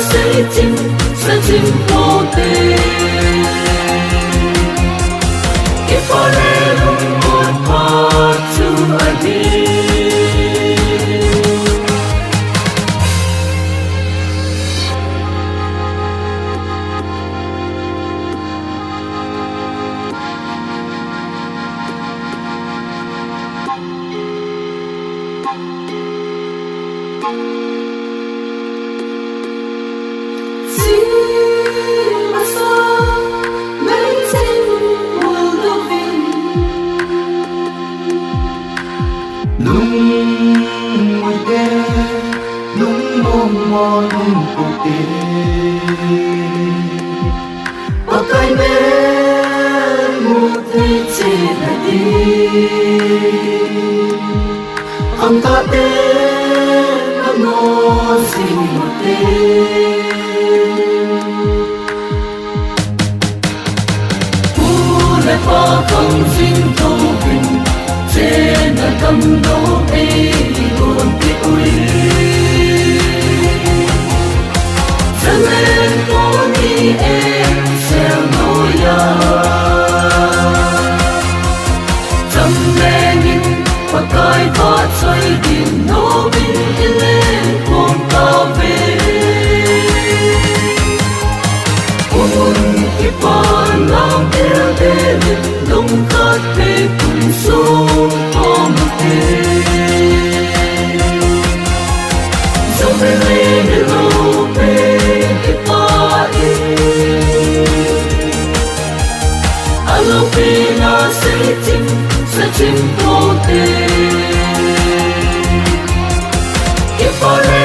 sẽ chim vô tình if I let một part to I need lung mùi tê lung mong mòn cuộc tình và cái mê một thế chỉ là đi không ta tên nó ngô gì một tên lại có không xin thâu bình trên là tâm đô ấy buồn tiếc ui dâng lên phố đi em xeo nỗi ya dâm lê nhìn và cài thoát xoay tìm nô bình yên lên cùng ta về buồn kiếp còn lòng yêu thế đông khát thế cùng xuống có một thế dẫu về lên để lâu về kiếp ta alo vì là sẽ chim vô tình kiếp ta